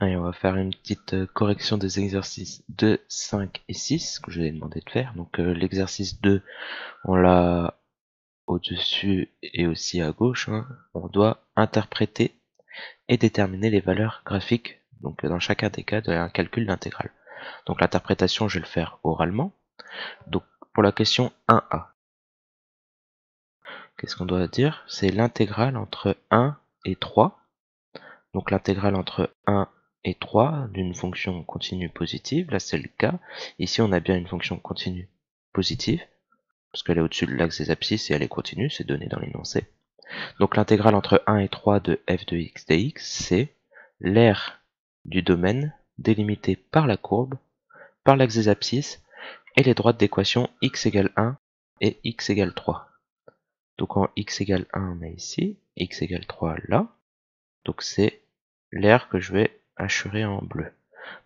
Allez, on va faire une petite correction des exercices 2, 5 et 6 que je vous ai demandé de faire. Donc l'exercice 2, on l'a au-dessus et aussi à gauche. On doit interpréter et déterminer les valeurs graphiques, donc dans chacun des cas d'un calcul d'intégrale. Donc l'interprétation, je vais le faire oralement. Donc pour la question 1a, qu'est-ce qu'on doit dire? C'est l'intégrale entre 1 et 3. Donc l'intégrale entre 1 et 3 d'une fonction continue positive, là c'est le cas. Ici on a bien une fonction continue positive, parce qu'elle est au-dessus de l'axe des abscisses et elle est continue, c'est donné dans l'énoncé. Donc l'intégrale entre 1 et 3 de f de x dx, c'est l'aire du domaine délimité par la courbe, par l'axe des abscisses, et les droites d'équation x égale 1 et x égale 3. Donc en x égale 1 on a ici, x égale 3 là, donc c'est l'aire que je vais hachurer en bleu.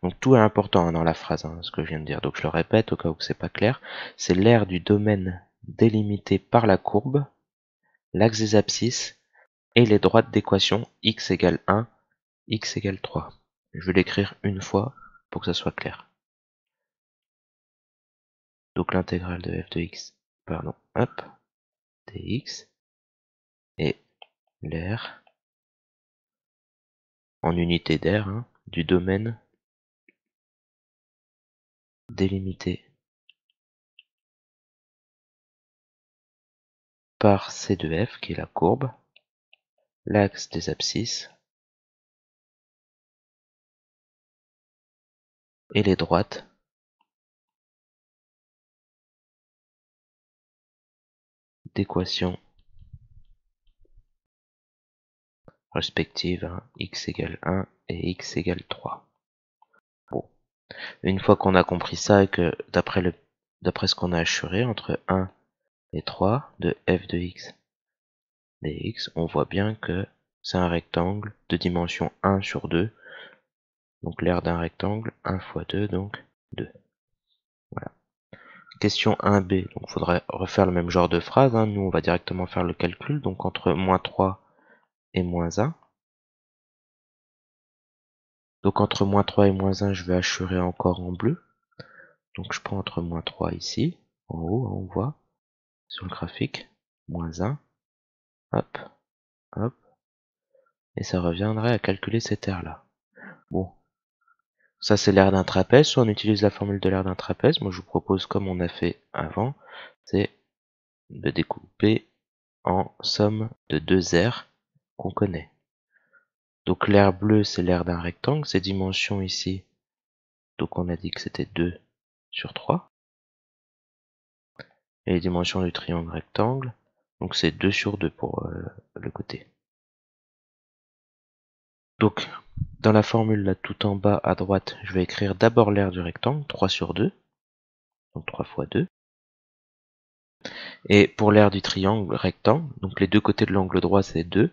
Donc tout est important dans la phrase, ce que je viens de dire. Donc je le répète au cas où c'est pas clair. C'est l'aire du domaine délimité par la courbe, l'axe des abscisses et les droites d'équation x égale 1, x égale 3. Je vais l'écrire une fois pour que ça soit clair. Donc l'intégrale de f de x, dx, et l'aire en unité d'aire du domaine délimité par C de f, qui est la courbe, l'axe des abscisses et les droites d'équation respectives, x égale 1 et x égale 3. Bon. Une fois qu'on a compris ça et que d'après ce qu'on a assuré entre 1 et 3 de f de x dx, on voit bien que c'est un rectangle de dimension 1 sur 2. Donc l'aire d'un rectangle, 1 fois 2, donc 2. Voilà. Question 1b, donc il faudrait refaire le même genre de phrase. Nous, on va directement faire le calcul, donc entre moins 3 et moins 1. Donc entre moins 3 et moins 1, je vais hachurer encore en bleu. Donc je prends entre moins 3 ici, en haut, on voit, sur le graphique, moins 1, hop, hop, et ça reviendrait à calculer cette aire-là. Bon, ça c'est l'aire d'un trapèze, soit on utilise la formule de l'aire d'un trapèze, moi je vous propose comme on a fait avant, c'est de découper en somme de deux aires qu'on connaît. Donc l'aire bleue c'est l'aire d'un rectangle, ces dimensions ici, donc on a dit que c'était 2 sur 3. Et les dimensions du triangle rectangle, donc c'est 2 sur 2 pour le côté. Donc dans la formule là tout en bas à droite, je vais écrire d'abord l'aire du rectangle, 3 sur 2, donc 3 fois 2. Et pour l'aire du triangle rectangle, donc les deux côtés de l'angle droit c'est 2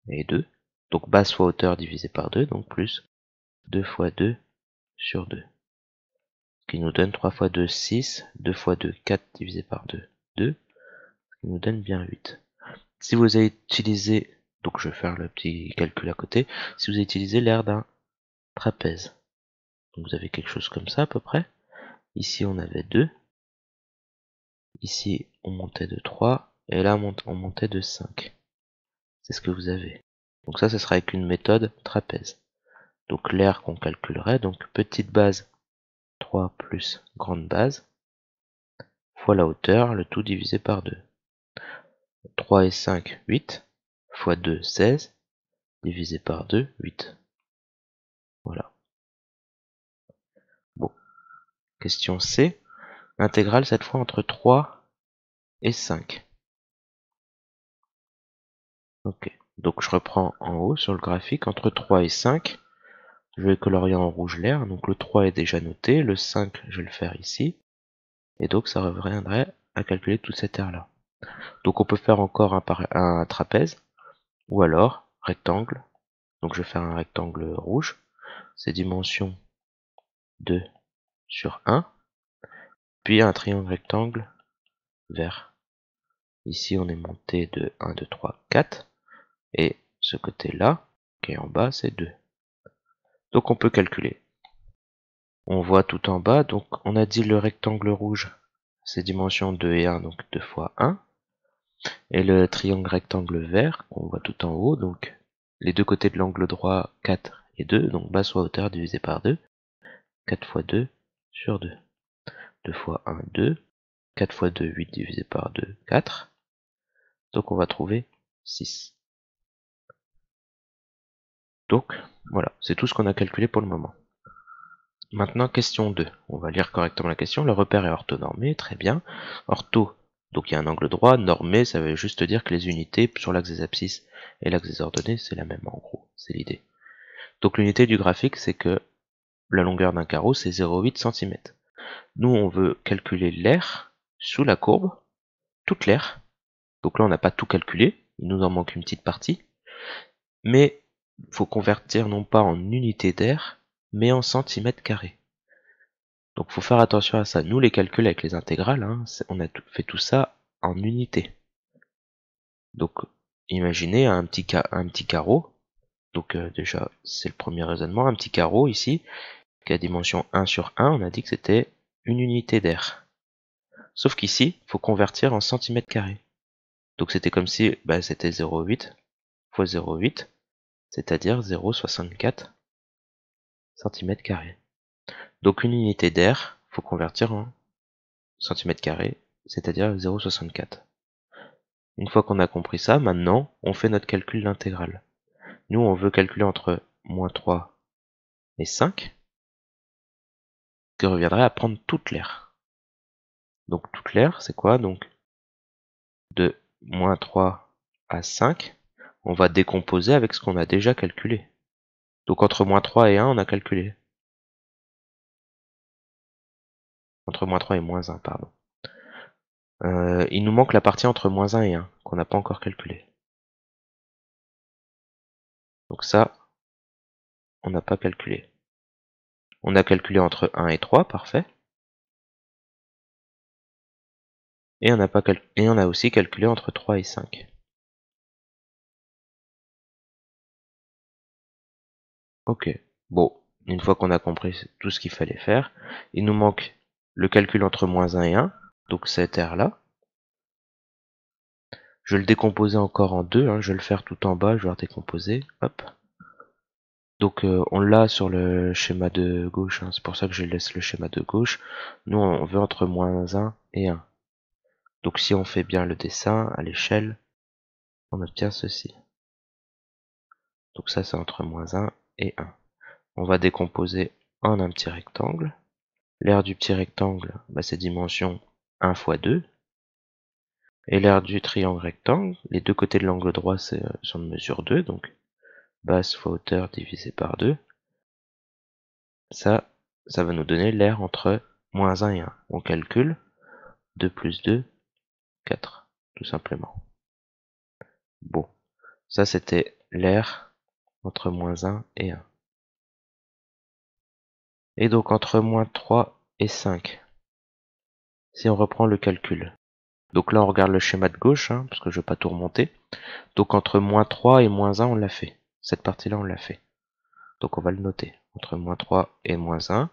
et 2. Donc base fois hauteur divisé par 2, donc plus 2 fois 2 sur 2. Ce qui nous donne 3 fois 2, 6, 2 fois 2, 4 divisé par 2, 2, ce qui nous donne bien 8. Si vous avez utilisé, donc je vais faire le petit calcul à côté, si vous avez utilisé l'aire d'un trapèze, donc vous avez quelque chose comme ça à peu près. Ici on avait 2, ici on montait de 3, et là on montait de 5. C'est ce que vous avez. Donc ça sera avec une méthode trapèze. Donc l'aire qu'on calculerait, donc petite base 3 plus grande base, fois la hauteur, le tout divisé par 2. 3 et 5, 8, fois 2, 16, divisé par 2, 8. Voilà. Bon. Question C. Intégrale cette fois entre 3 et 5. Ok. Donc je reprends en haut sur le graphique entre 3 et 5. Je vais colorier en rouge l'aire. Donc le 3 est déjà noté. Le 5, je vais le faire ici. Et donc ça reviendrait à calculer toute cette aire-là. Donc on peut faire encore un trapèze. Ou alors rectangle. Donc je vais faire un rectangle rouge. C'est dimension 2 sur 1. Puis un triangle rectangle vert. Ici on est monté de 1, 2, 3, 4. Et ce côté-là, qui est en bas, c'est 2. Donc on peut calculer. On voit tout en bas, donc on a dit le rectangle rouge, c'est dimension 2 et 1, donc 2 fois 1. Et le triangle rectangle vert, qu'on voit tout en haut, donc les deux côtés de l'angle droit 4 et 2, donc base fois hauteur divisé par 2. 4 fois 2 sur 2. 2 fois 1, 2. 4 fois 2, 8 divisé par 2, 4. Donc on va trouver 6. Donc voilà, c'est tout ce qu'on a calculé pour le moment. Maintenant, question 2. On va lire correctement la question. Le repère est orthonormé, très bien. Ortho, donc il y a un angle droit. Normé, ça veut juste dire que les unités sur l'axe des abscisses et l'axe des ordonnées, c'est la même en gros. C'est l'idée. Donc l'unité du graphique, c'est que la longueur d'un carreau, c'est 0,8 cm. Nous, on veut calculer l'aire sous la courbe, toute l'aire. Donc là, on n'a pas tout calculé, il nous en manque une petite partie. Mais il faut convertir non pas en unité d'aire, mais en centimètres carrés. Donc il faut faire attention à ça. Nous, les calculs avec les intégrales, hein, on a fait tout ça en unités. Donc imaginez un petit carreau. Donc déjà, c'est le premier raisonnement. Un petit carreau ici, qui a dimension 1 sur 1, on a dit que c'était une unité d'aire. Sauf qu'ici, il faut convertir en centimètres carrés. Donc c'était comme si c'était 0,8 fois 0,8, c'est-à-dire 0,64 cm². Donc une unité d'air, faut convertir en centimètres carrés, c'est-à-dire 0,64. Une fois qu'on a compris ça, maintenant, on fait notre calcul d'intégrale. Nous, on veut calculer entre moins 3 et 5, ce qui reviendrait à prendre toute l'aire. Donc toute l'aire, c'est quoi? Donc de moins 3 à 5, on va décomposer avec ce qu'on a déjà calculé. Donc entre moins 3 et 1, on a calculé. Entre moins 3 et moins 1, pardon. Il nous manque la partie entre moins 1 et 1, qu'on n'a pas encore calculé. Donc ça, on n'a pas calculé. On a calculé entre 1 et 3, parfait. Et on a aussi calculé entre 3 et 5. Ok, bon, une fois qu'on a compris tout ce qu'il fallait faire, il nous manque le calcul entre moins 1 et 1, donc cette aire-là. Je vais le décomposer encore en deux, hein, je vais le faire tout en bas, je vais le décomposer, hop. Donc on l'a sur le schéma de gauche, hein, c'est pour ça que je laisse le schéma de gauche. Nous on veut entre moins 1 et 1. Donc si on fait bien le dessin à l'échelle, on obtient ceci. Donc ça c'est entre moins 1 et 1. On va décomposer en un petit rectangle. L'aire du petit rectangle, c'est dimension 1 fois 2. Et l'aire du triangle rectangle, les deux côtés de l'angle droit sont de mesure 2, donc base fois hauteur divisé par 2. Ça va nous donner l'aire entre moins 1 et 1. On calcule 2 plus 2, 4, tout simplement. Bon, ça c'était l'aire entre moins 1 et 1. Et donc entre moins 3 et 5, si on reprend le calcul. Donc là on regarde le schéma de gauche, hein, parce que je ne vais pas tout remonter. Donc entre moins 3 et moins 1 on l'a fait. Cette partie-là on l'a fait. Donc on va le noter. Entre moins 3 et moins 1.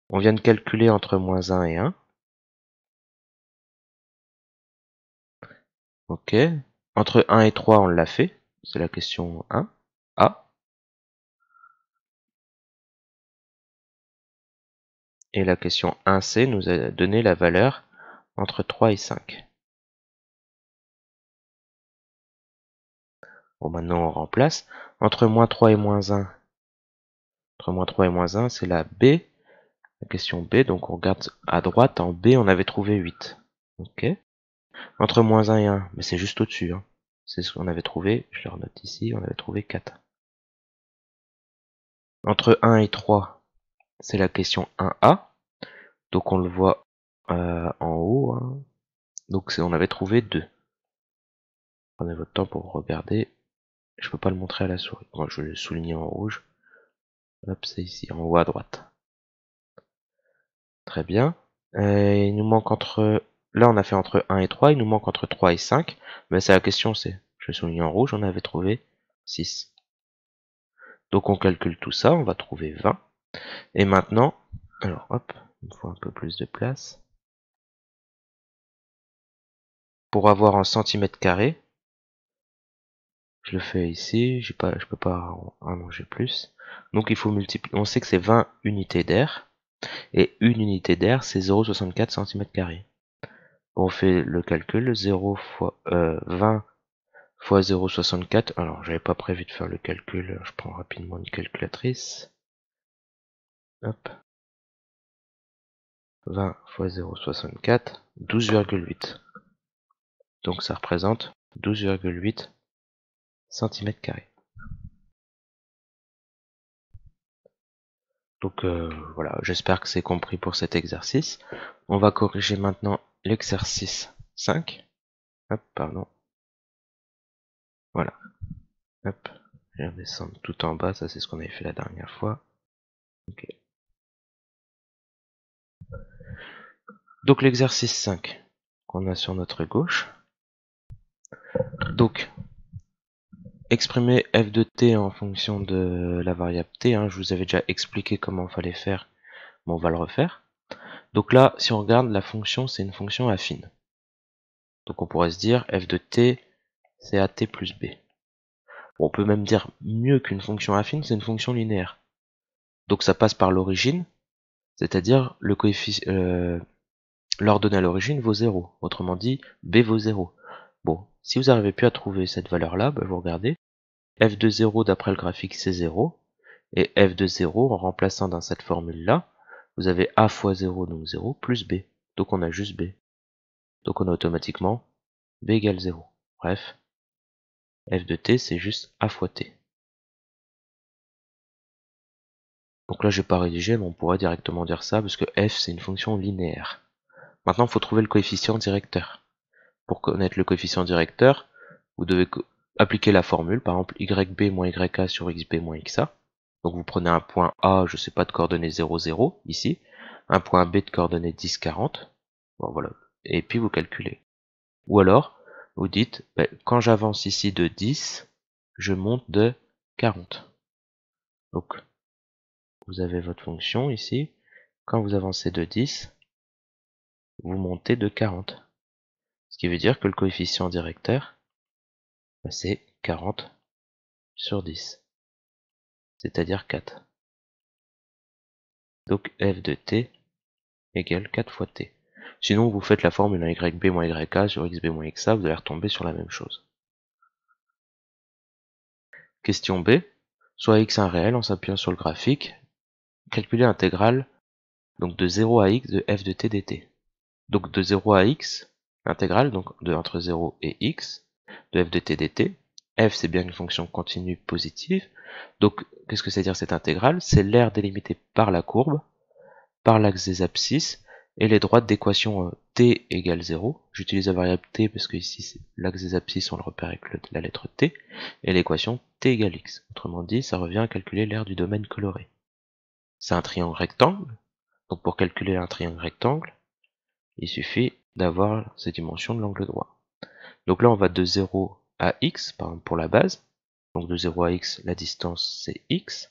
On vient de calculer entre moins 1 et 1. Ok. Entre 1 et 3 on l'a fait. C'est la question 1. A. Et la question 1C nous a donné la valeur entre 3 et 5. Bon, maintenant on remplace. Entre moins 3 et moins 1. Entre moins 3 et moins 1, c'est la B. La question B, donc on regarde à droite. En B, on avait trouvé 8. Ok. Entre moins 1 et 1, mais c'est juste au-dessus. Hein. C'est ce qu'on avait trouvé. Je le renote ici. On avait trouvé 4. Entre 1 et 3, c'est la question 1A. Donc on le voit en haut. Hein. Donc on avait trouvé 2. Prenez votre temps pour regarder. Je peux pas le montrer à la souris. Bon, je vais le souligner en rouge. Hop, c'est ici, en haut à droite. Très bien. Il nous manque entre... Là, on a fait entre 1 et 3. Il nous manque entre 3 et 5. Mais c'est la question, c'est... Je vais souligner en rouge, on avait trouvé 6. Donc on calcule tout ça, on va trouver 20. Et maintenant, alors hop, il me faut un peu plus de place. Pour avoir en centimètres carrés, je le fais ici, je peux pas allonger plus. Donc il faut multiplier, on sait que c'est 20 unités d'air, et une unité d'air c'est 0,64 cm². On fait le calcul, 0 fois 20 fois 0,64, alors j'avais pas prévu de faire le calcul, je prends rapidement une calculatrice. Hop. 20 fois 0,64, 12,8. Donc ça représente 12,8 cm². Donc voilà, j'espère que c'est compris pour cet exercice. On va corriger maintenant l'exercice 5. Hop, pardon. Voilà. Hop. Je vais redescendre tout en bas, ça c'est ce qu'on avait fait la dernière fois. Ok. Donc l'exercice 5 qu'on a sur notre gauche. Donc, exprimer f de t en fonction de la variable t. Je vous avais déjà expliqué comment il fallait faire, mais on va le refaire. Donc là, si on regarde, la fonction, c'est une fonction affine. Donc on pourrait se dire f de t, c'est at plus b. Bon, on peut même dire mieux qu'une fonction affine, c'est une fonction linéaire. Donc ça passe par l'origine, c'est-à-dire le coefficient, l'ordonnée à l'origine vaut 0. Autrement dit, b vaut 0. Bon, si vous n'arrivez plus à trouver cette valeur-là, vous regardez, f de 0 d'après le graphique c'est 0, et f de 0 en remplaçant dans cette formule-là, vous avez a fois 0, donc 0, plus b. Donc on a juste b. Donc on a automatiquement b égale 0. Bref, f de t c'est juste a fois t. Donc là j'ai pas rédigé, mais on pourrait directement dire ça, parce que f c'est une fonction linéaire. Maintenant il faut trouver le coefficient directeur. Pour connaître le coefficient directeur, vous devez appliquer la formule, par exemple yb moins ya sur xb moins xa. Donc vous prenez un point A, je sais pas, de coordonnées 0, 0, ici, un point B de coordonnées 10, 40, bon voilà, et puis vous calculez. Ou alors, vous dites, quand j'avance ici de 10, je monte de 40. Donc, vous avez votre fonction ici, quand vous avancez de 10, vous montez de 40. Ce qui veut dire que le coefficient directeur, c'est 40 sur 10, c'est-à-dire 4. Donc f de t égale 4 fois t. Sinon, vous faites la formule yb moins yk sur xb moins xa, vous allez retomber sur la même chose. Question B. Soit x un réel en s'appuyant sur le graphique. Calculer l'intégrale donc de 0 à x de f de t dt. Donc de 0 à x, l'intégrale donc de entre 0 et x de f de t dt. F c'est bien une fonction continue positive. Donc qu'est-ce que c'est dire cette intégrale? C'est l'aire délimitée par la courbe, par l'axe des abscisses, et les droites d'équation t égale 0. J'utilise la variable t parce que ici l'axe des abscisses on le repère avec la lettre t, et l'équation t égale x. Autrement dit, ça revient à calculer l'aire du domaine coloré. C'est un triangle rectangle, donc pour calculer un triangle rectangle, il suffit d'avoir ces dimensions de l'angle droit. Donc là on va de 0 à x, par exemple pour la base, donc de 0 à x, la distance c'est x,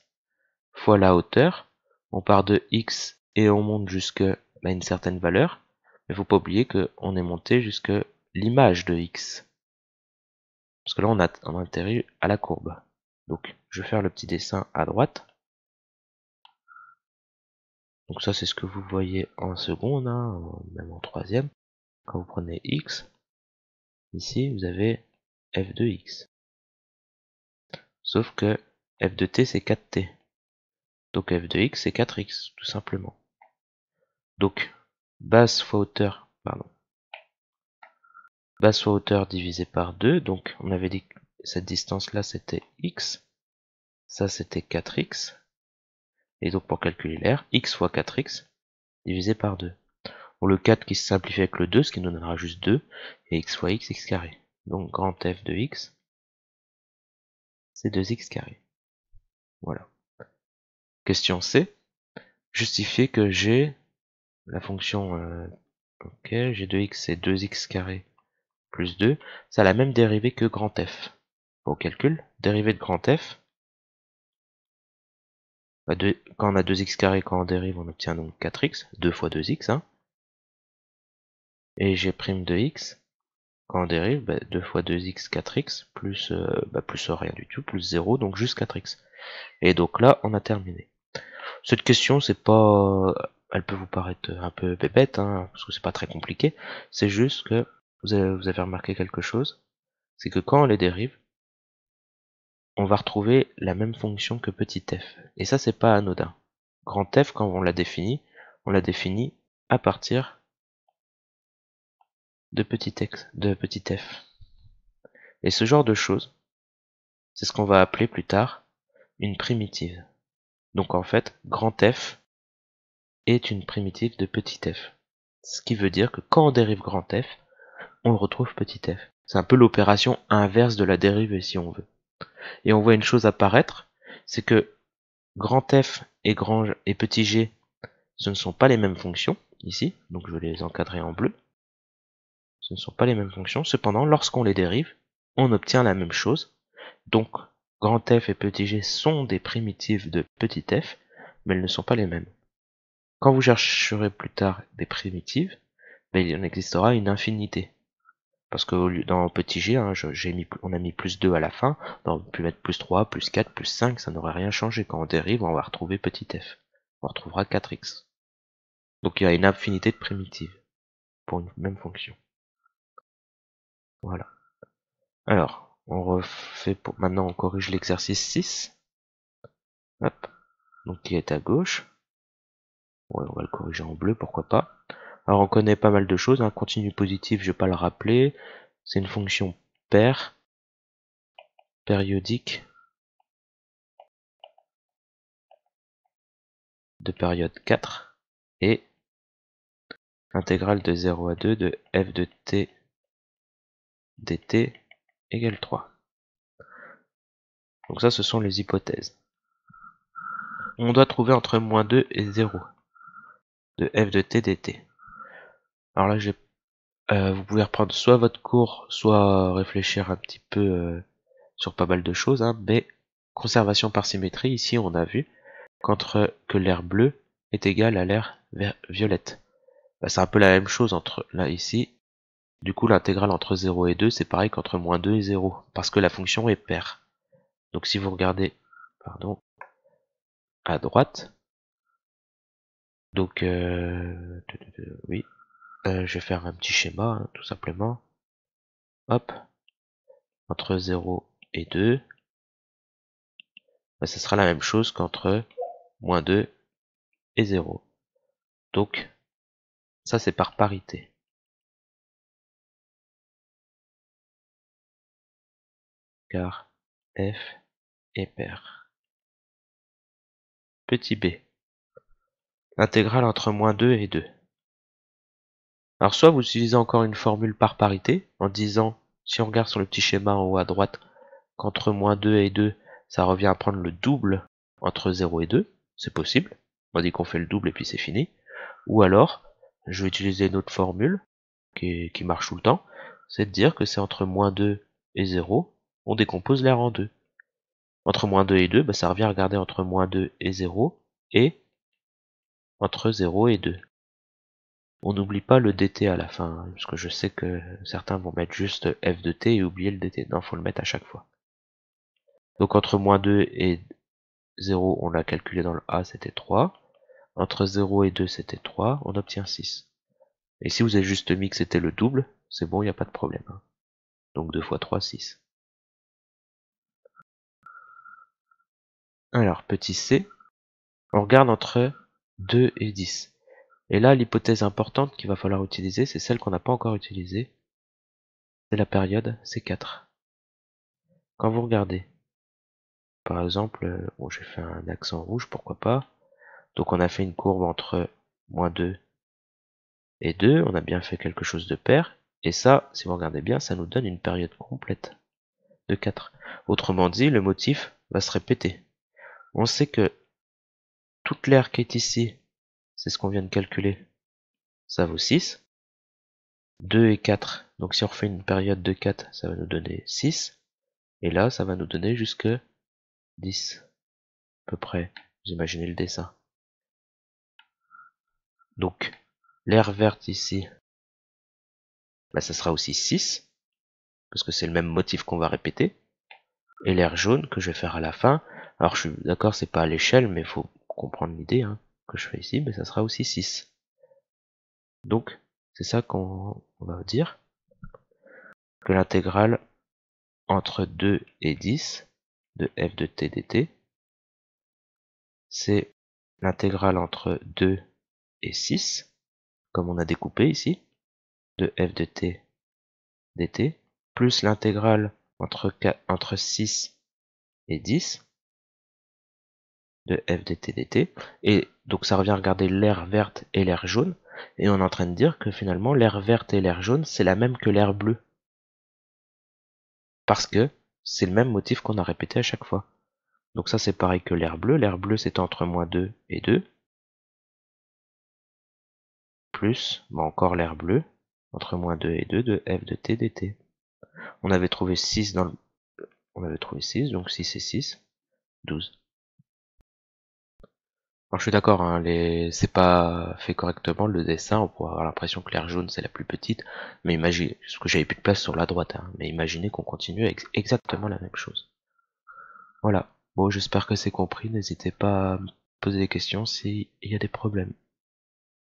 fois la hauteur, on part de x et on monte jusqu'à une certaine valeur, mais il ne faut pas oublier qu'on est monté jusqu'à l'image de x. Parce que là on a atterri à la courbe. Donc je vais faire le petit dessin à droite. Donc ça c'est ce que vous voyez en seconde, même en troisième. Quand vous prenez x, ici vous avez f de x. Sauf que f de t c'est 4t. Donc f de x c'est 4x, tout simplement. Donc base fois hauteur, base fois hauteur divisé par 2, donc on avait dit que cette distance là c'était x, ça c'était 4x, et donc pour calculer l'aire, x fois 4x divisé par 2. Bon, le 4 qui se simplifie avec le 2, ce qui nous donnera juste 2, et x fois x, x carré. Donc grand f de x, c'est 2x carré. Voilà. Question C, justifier que g, la fonction ok, g de x c'est 2x carré plus 2, ça a la même dérivée que grand f. Au calcul, dérivée de grand f, Quand on a 2x carré, quand on dérive, on obtient donc 4x, 2 fois 2x, hein. Et g' de x, quand on dérive, 2 fois 2x, 4x, plus rien du tout, plus 0, donc juste 4x. Et donc là, on a terminé. Cette question, elle peut vous paraître un peu bébête, hein, parce que c'est pas très compliqué. C'est juste que vous avez remarqué quelque chose, c'est que quand on les dérive, on va retrouver la même fonction que petit f. Et ça, c'est pas anodin. Grand F, quand on l'a défini à partir de petit f. Et ce genre de choses, c'est ce qu'on va appeler plus tard une primitive. Donc en fait, grand F est une primitive de petit f. Ce qui veut dire que quand on dérive grand F, on retrouve petit f. C'est un peu l'opération inverse de la dérivée si on veut. Et on voit une chose apparaître, c'est que grand F et petit g, ce ne sont pas les mêmes fonctions, ici, donc je vais les encadrer en bleu. Ce ne sont pas les mêmes fonctions, cependant, lorsqu'on les dérive, on obtient la même chose. Donc, grand F et petit g sont des primitives de petit f, mais elles ne sont pas les mêmes. Quand vous chercherez plus tard des primitives, il en existera une infinité. Parce que dans petit g, hein, on a mis plus 2 à la fin, on peut mettre plus 3, plus 4, plus 5, ça n'aurait rien changé. Quand on dérive, on va retrouver petit f. On retrouvera 4x. Donc il y a une infinité de primitives pour une même fonction. Voilà. Alors, on refait maintenant on corrige l'exercice 6. Hop. Donc qui est à gauche. Ouais, on va le corriger en bleu, pourquoi pas. Alors on connaît pas mal de choses, hein. Continu positif, je vais pas le rappeler. C'est une fonction paire, périodique, de période 4, et intégrale de 0 à 2 de f de t dt égale 3. Donc ça, ce sont les hypothèses. On doit trouver entre moins 2 et 0 de f de t dt. Alors là, vous pouvez reprendre soit votre cours, soit réfléchir un petit peu sur pas mal de choses, hein, mais conservation par symétrie, ici on a vu que l'air bleu est égal à l'air violette. C'est un peu la même chose entre là ici. Du coup, l'intégrale entre 0 et 2, c'est pareil qu'entre moins 2 et 0, parce que la fonction est paire. Donc si vous regardez à droite, donc oui, je vais faire un petit schéma, hein, tout simplement. Hop, entre 0 et 2, ce sera la même chose qu'entre moins 2 et 0. Donc, ça c'est par parité. Car f est paire. Petit b. L'intégrale entre moins 2 et 2. Alors soit vous utilisez encore une formule par parité, en disant, si on regarde sur le petit schéma en haut à droite, qu'entre moins 2 et 2, ça revient à prendre le double entre 0 et 2, c'est possible. On dit qu'on fait le double et puis c'est fini. Ou alors, je vais utiliser une autre formule, qui marche tout le temps, c'est de dire que c'est entre moins 2 et 0, on décompose l'air en deux. Entre moins 2 et 2, ça revient à regarder entre moins 2 et 0, et entre 0 et 2. On n'oublie pas le dt à la fin, hein, parce que je sais que certains vont mettre juste f de t et oublier le dt. Non, faut le mettre à chaque fois. Donc entre moins 2 et 0, on l'a calculé dans le A, c'était 3. Entre 0 et 2, c'était 3, on obtient 6. Et si vous avez juste mis que c'était le double, c'est bon, il n'y a pas de problème. Hein. Donc 2 fois 3, 6. Alors, petit c, on regarde entre 2 et 10. Et là, l'hypothèse importante qu'il va falloir utiliser, c'est celle qu'on n'a pas encore utilisée. C'est la période C4. Quand vous regardez, par exemple, bon, j'ai fait un accent rouge, pourquoi pas. Donc on a fait une courbe entre moins 2 et 2, on a bien fait quelque chose de pair. Et ça, si vous regardez bien, ça nous donne une période complète de 4. Autrement dit, le motif va se répéter. On sait que toute l'aire qui est ici, c'est ce qu'on vient de calculer, ça vaut 6. 2 et 4, donc si on refait une période de 4, ça va nous donner 6. Et là, ça va nous donner jusque 10, à peu près Vous imaginez le dessin. Donc, l'aire verte ici, bah, ça sera aussi 6, parce que c'est le même motif qu'on va répéter. Et l'aire jaune que je vais faire à la fin, alors je suis d'accord, c'est pas à l'échelle, mais il faut comprendre l'idée hein, que je fais ici, mais ça sera aussi 6. Donc, c'est ça qu'on va dire, que l'intégrale entre 2 et 10 de f de t dt, c'est l'intégrale entre 2 et 6, comme on a découpé ici, de f de t dt, plus l'intégrale entre 6 et 10 de f de t dt, et donc ça revient à regarder l'aire verte et l'aire jaune, et on est en train de dire que finalement l'aire verte et l'aire jaune c'est la même que l'aire bleue, parce que c'est le même motif qu'on a répété à chaque fois. Donc ça c'est pareil que l'aire bleue c'est entre moins 2 et 2, plus, bah encore l'aire bleue, entre moins 2 et 2 de f de t dt. On avait trouvé 6 dans le... On avait trouvé 6, donc 6 et 6, 12. Alors je suis d'accord, hein, c'est pas fait correctement le dessin, on pourrait avoir l'impression que l'aire jaune c'est la plus petite, mais imaginez, parce que j'avais plus de place sur la droite, hein, mais imaginez qu'on continue avec exactement la même chose. Voilà, bon j'espère que c'est compris, n'hésitez pas à me poser des questions s'il y a des problèmes.